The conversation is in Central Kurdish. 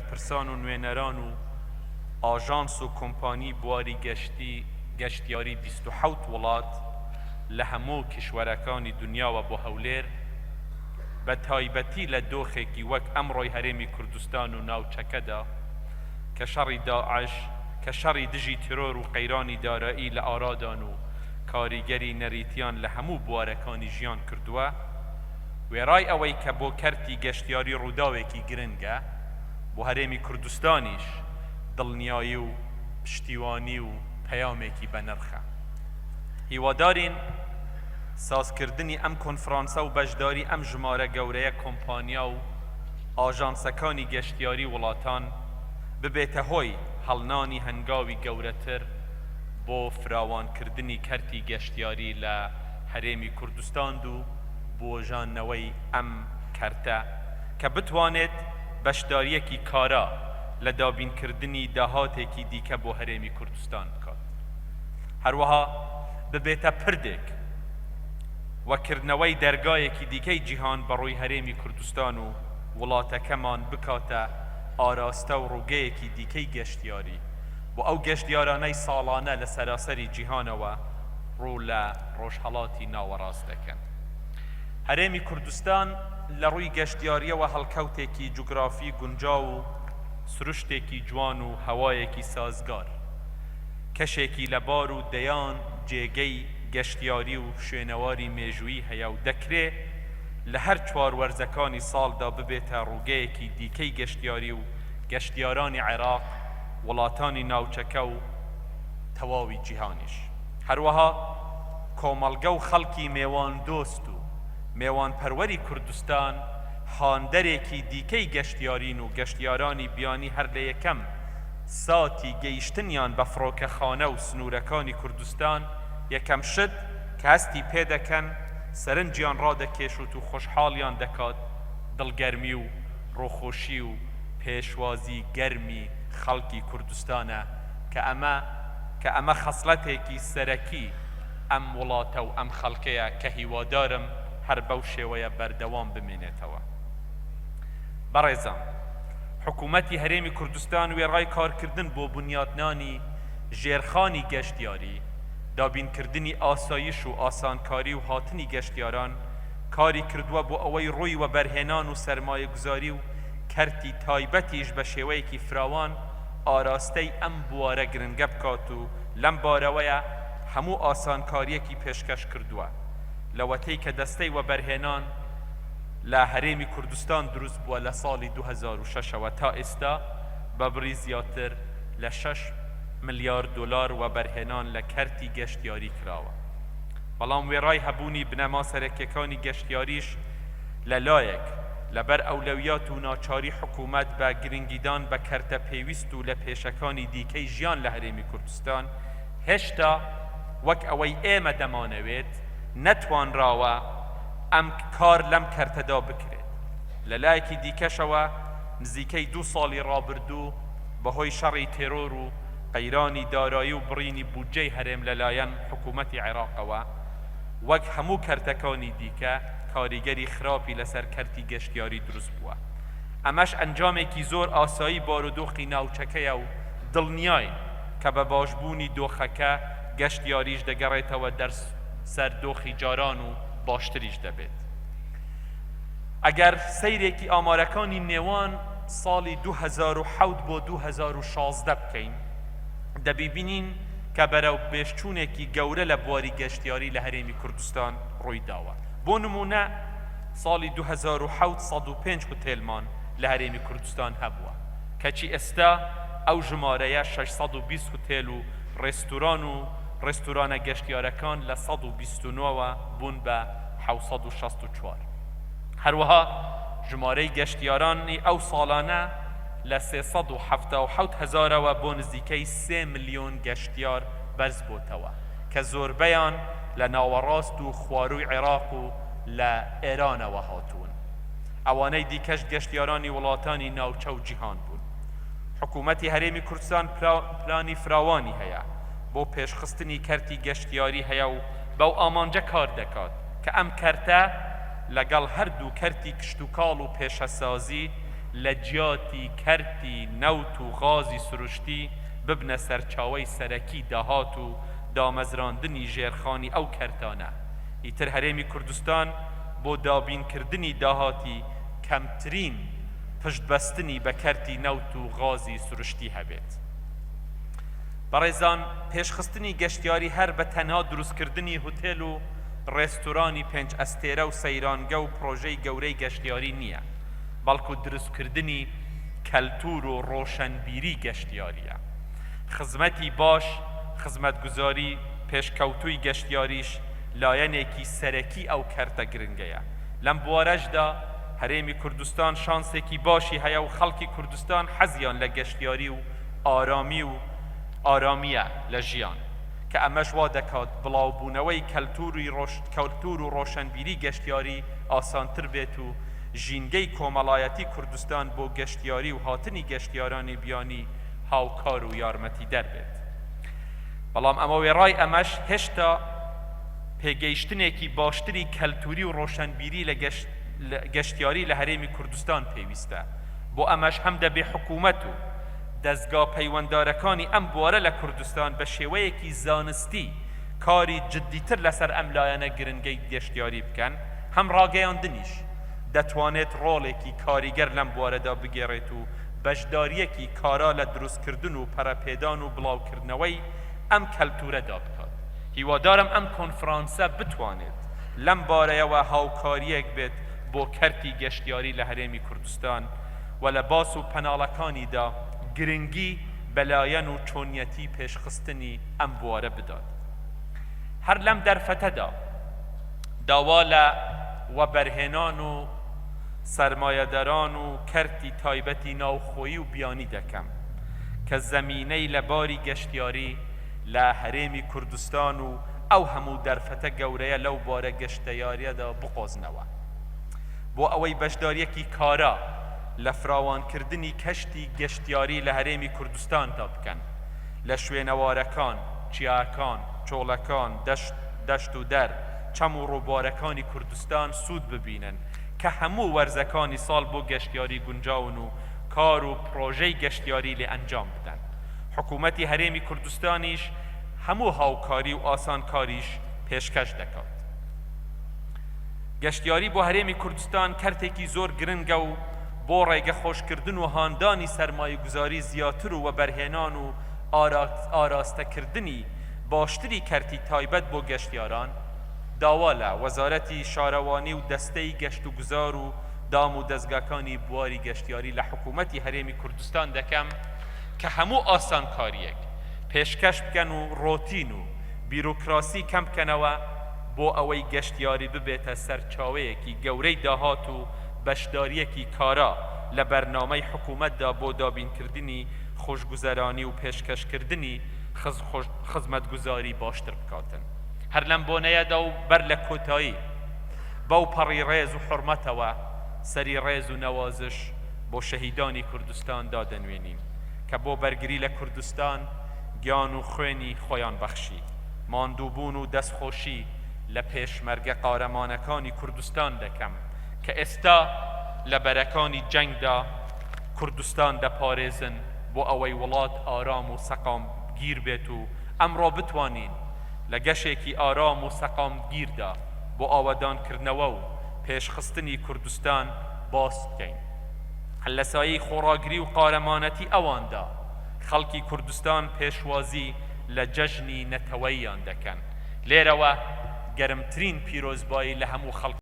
بەرپرسان و نوێنەران و ئاژانس و کۆمپانی بواری گەشتیاری 27 وڵات لە هەموو کشوەرەکانی دنیاوە بۆ هەولێر بە تایبەتی لە دۆخێکی وەک ئەمڕۆی هەرێمی کوردستان و ناوچەکەدا کە شەڕی داعش کە شەڕی دژی ترۆر و قەیرانی دارایی لە ئارادان و کاریگەری نەریتیان لە هەموو بوارەکانی ژیان کردووە وێڕای ئەوەی کە بۆ کەرتی گەشتیاری ڕووداوێکی گرنگە بۆ هەرێمی کوردستانیش دڵنیایی و پشتیوانی و پەیامێکی بەنرخە. هیوادارین سازکردنی ئەم کۆنفرانسە و بەشداری ئەم ژمارە گەورەیە کۆمپانیا و ئاژانسەکانی گەشتیاری وڵاتان ببێتە هۆی هەڵنانی هەنگاوی گەورەتر بۆ فراوانکردنی کەرتی گەشتیاری لە هەرێمی کوردستان و بۆژانەوەی ئەم کەرتە کە بتوانێت بەشداریەکی کارا لە دابینکردنی داهاتێکی دیکە بۆ هەرێمی کوردستان بکات. هەروەها ببێتە پردێک وەکردنەوەی دەرگایەکی دیکەی جیهان بەڕووی هەرێمی کوردستان و وڵاتەکەمان بکاتە ئاراستە و ڕووگەیەکی دیکەی گەشتیاری بۆ ئەو گەشتیارانەی ساڵانە لە سەراسەری جیهانەوە ڕوو لە ڕۆژهەڵاتی ناوەڕاست دەکەن. هەرێمی کوردستان لە ڕووی گەشتیاریەوە هەڵکەوتێکی جوگرافی گونجاو و سروشتێکی جوان و هەوایەکی سازگار کەشێکی لەبار و دەیان جێگەی گەشتیاری و شوێنەواری مێژوویی هەیە و دەکرێت لە هەر چوار وەرزەکانی ساڵدا ببێتە ڕووگەیەکی دیکەی گەشتیاری و گەشتیارانی عێراق وڵاتانی ناوچەکە و تەواوی جیهانیش. هەروەها کۆمەڵگە و خەڵکی میوان دۆست و میوان پەروەری کوردستان هاندەرێکی دیکەی گەشتیارین و گەشتیارانی بیانی هەر لە یەکەم ساتی گەیشتنیان بە فڕۆکەخانە و سنوورەکانی کوردستان یەکەم شت کە هەستی پێدەکەن سەرنجیان ڕادەکێشوت و خۆشحاڵیان دەکات دڵگەرمی و ڕۆخۆشی و پێشوازی گەرمی خەڵکی کوردستانە کە ئەمە خەسڵەتێکی سەرەکی ئەم وڵاتە و ئەم خەڵکەیە کە هیوادارم هەر بەو شێوەیە بەردەوام بمێنێتەوە. بەڕێزان، حکوومەتی هەرێمی کوردستان وێڕای کارکردن بۆ بنیادنانی ژێرخانی گەشتیاری، دابینکردنی ئاسایش و ئاسانکاری و هاتنی گەشتیاران کاری کردووە بۆ ئەوەی ڕووی و بەرهێنان و سەرمایەگوزاری و کەرتی تایبەتیش بە شێوەیەکی فراوان ئاراستەی ئەم بوارە گرنگە بکات و لەم بارەوەیە هەموو ئاسانکاریەکی پێشکەش کردووە لەوەتەی کە دەستەی و بەرهێنان لە هەرێمی کوردستان دروست بووە لە ساڵی 2006ەوە تا ئێستا بە بڕی زیاتر لە 6 ملیارد دلار و بەرهێنان لە کەرتی گەشتیاری کراوە. بەڵام وێڕای هەبوونی بنەما سەرەکیەکانی گەشتیاریش لەلایەک لەبەر ئەولەویات و ناچاری حکوومەت بە گرنگیدان بە کەرتە پێویست و لە پێشەکانی دیکەی ژیان لە هەرێمی کوردستان هێشتا وەک ئەوەی ئێمە دەمانەوێت نەتوانراوە ئەم کار لەم کەرتەدا بکرێت. لەلایەکی دیکەشەوە نزیکەی 2 ساڵی ڕابردوو بەهۆی شەڕی تێرۆر و قەیرانی دارایی و بڕینی بودجەی هەرێم لەلایەن حکوومەتی عێراقەوە وەک هەموو کەرتەکانی دیکە کاریگەری خراپی لەسەر کەرتی گەشتیاری دروست بووە. ئەمەش ئەنجامێکی زۆر ئاسایی بارودۆخی ناوچەکەیە و دڵنیاین کە بە باشبوونی دۆخەکە گەشتیاریش دەگەڕێتەوە سەر دۆخی جاران و باشتریش دەبێت. ئەگەر سەیرێکی ئامارەکانی نێوان ساڵی 2007 بۆ 2016 بکەین دەبینین کە بەرەو پێشچوونێکی گەورە لە بواری گەشتیاری لە هەرێمی کوردستان ڕووی داوە. بۆ نمونە ساڵی 2007 105 هۆتێلمان لە هەرێمی کوردستان هەبووە کەچی ئێستا ئەو ژمارەیە 620 هۆتێل و ڕێستورانە گەشتیارەکان لە 129ەوە بوون بە 764. هەروەها ژمارەی گەشتیارانی ئەو ساڵانە لە 377,000ەوە بۆ نزیکەی 3 ملیۆن گەشتیار بەرز بۆتەوە کە زۆربەیان لە ناوەڕاست و خواروی عێراق و لە ئێرانەوە هاتوون. ئەوانەی دیکەش گەشتیارانی وڵاتانی ناوچە و جیهان بوون. حکوومەتی هەرێمی کوردستان پلانی فراوانی هەیە بۆ پێشخستنی کەرتی گەشتیاری هەیە و بەو ئامانجە کار دەکات کە ئەم کەرتە لەگەڵ هەردوو کەرتی کشت و کاڵ و پێشەسازی لە جیاتی کەرتی نەوت و غازی سروشتی ببنە سەرچاوەی سەرەکی داهات و دامەزراندنی ژێرخانی ئەو کەرتانە. ئیتر هەرێمی کوردستان بۆ دابینکردنی داهاتی کەمترین پشتبەستنی بە کەرتی نەوت و غازی سروشتی هەبێت. بەڕێزان، پێشخستنی گەشتیاری هەر بە تەنها دروستکردنی هوتێل و ڕێستورانی پێنج ئەستێرە و سەیرانگە و پرۆژەی گەورەی گەشتیاری نییە، بەڵکو دروستکردنی کەلتور و ڕۆشنبیری گەشتیاریە. خزمەتی باش، خزمەتگوزاری پێشکەوتووی گەشتیاریش لایەنێکی سەرەکی ئەو کەرتە گرنگەیە. لەم بوارەشدا هەرێمی کوردستان شانسێکی باشی هەیە و خەڵکی کوردستان حەزیان لە گەشتیاری و ئارامیە لە ژیان، کە ئەمەش وا دەکات بڵاوبوونەوەی کەلتور و ڕۆشنبیری گەشتیاری ئاسانتر بێت و ژینگەی کۆمەڵایەتی کوردستان بۆ گەشتیاری و هاتنی گەشتیارانی بیانی هاوکار و یارمەتی دەربێت. بەڵام ئەمە وێڕای ئەمەش هێشتا پێگەیشتنێکی باشتری کەلتوری و ڕۆشنبیری لە گەشتیاری لە هەرێمی کوردستان پێویستە. بۆ ئەمەش هەم دەبێ حکوومەت و دەستگا پەیوەنددارەکانی ئەم بوارە لە کوردستان بە شێوەیەکی زانستی کاری جددیتر لەسەر ئەم لایەنە گرنگەی گەشتیاری بکەن، هەم ڕاگەیاندنیش دەتوانێت ڕۆڵێکی کاریگەر لەم بوارەدا بگێڕێت و بەشداریەکی کارا لە دروستکردن و پەرەپێدان و بڵاوکردنەوەی ئەم کەلتورەدا بکات. هیوادارم ئەم کۆنفرانسە بتوانێت لەم بارەیەوە هاوکاریەک بێت بۆ کەرتی گەشتیاری لە هەرێمی کوردستان و لە باس و پەناڵەکانیدا گرنگی بەلایەن و چۆنیەتی پێشخستنی ئەم بوارە بدات. هەر لەم دەرفەتەدا داوا لە وەبەرهێنان و سەرمایەدەران و کەرتی تایبەتی ناوخۆیی و بیانی دەکەم کە زەمینەی لە باری گەشتیاری لە هەرێمی کوردستان و ئەو هەموو دەرفەتە گەورەیە لەو بارە گەشتیاریەدا بقۆزنەوە بۆ ئەوەی بەشداریەکی کارا لە فراوانکردنی کەشتی گەشتیاری لە هەرێمی کوردستاندا بکەن، لە شوێنەوارەکان، چیاکان، چۆڵەکان، دەشت و دەر، چەم و ڕووبارەکانی کوردستان سوود ببینن کە هەموو وەرزەکانی ساڵ بۆ گەشتیاری گونجاون و کار و پرۆژەی گەشتیاری لێ ئەنجام بدەن. حکوومەتی هەرێمی کوردستانیش هەموو هاوکاری و ئاسانکاریش پێشکەش دەکات. گەشتیاری بۆ هەرێمی کوردستان کەرتێکی زۆر گرنگە و بۆ ڕێگە خۆشکردن و هاندانی سەرمایەگوزاری زیاتر و وەبەرهێنان و ئاراستەکردنی باشتری کەرتی تایبەت بۆ گەشتیاران داوا لە وەزارەتی شارەوانی و دەستەی گەشت و گوزار و دام و دەستگاکانی بواری گەشتیاری لە حکوومەتی هەرێمی کوردستان دەکەم کە هەموو ئاسانکاریەک پێشکەش بکەن و ڕۆتین و بیرۆکراسی کەم بکەنەوە بۆ ئەوەی گەشتیاری ببێتە سەرچاوەیەکی گەورەی داهات و بەشداریەکی کارا لە بەرنامەی حکوومەتدا بۆ دابینکردنی خۆشگوزەرانی و پێشکەشکردنی خزمەتگوزاری باشتر بکاتن. هەر لەم بۆنەیەدا و بەر لە کۆتایی بەو پەڕی ڕێز و حورمەتەوە سەری ڕێز و نەوازش بۆ شەهیدانی کوردستان دادەنوێنین کە بۆ بەرگری لە کوردستان گیان و خوێنی خۆیان بەخشی، ماندووبوون و دەستخۆشی لە پێشمەرگە قارەمانەکانی کوردستان دەکەم کە ئێستا لە بەرەکانی جەنگدا کوردستان دەپارێزن بۆ ئەوەی وڵات ئارام و سەقام گیر بێت و ئەمڕۆ بتوانین لە گەشێکی ئارام و سەقام گیردا بۆ ئاوەدانکردنەوە و پێشخستنی کوردستان باس بکەین. لە سایەی خۆڕاگری و قارەمانەتی ئەواندا خەڵکی کوردستان پێشوازی لە جەژنی نەتەوەییان دەکەن. لێرەوە گەرمترین پیرۆزبایی لە هەموو خەڵک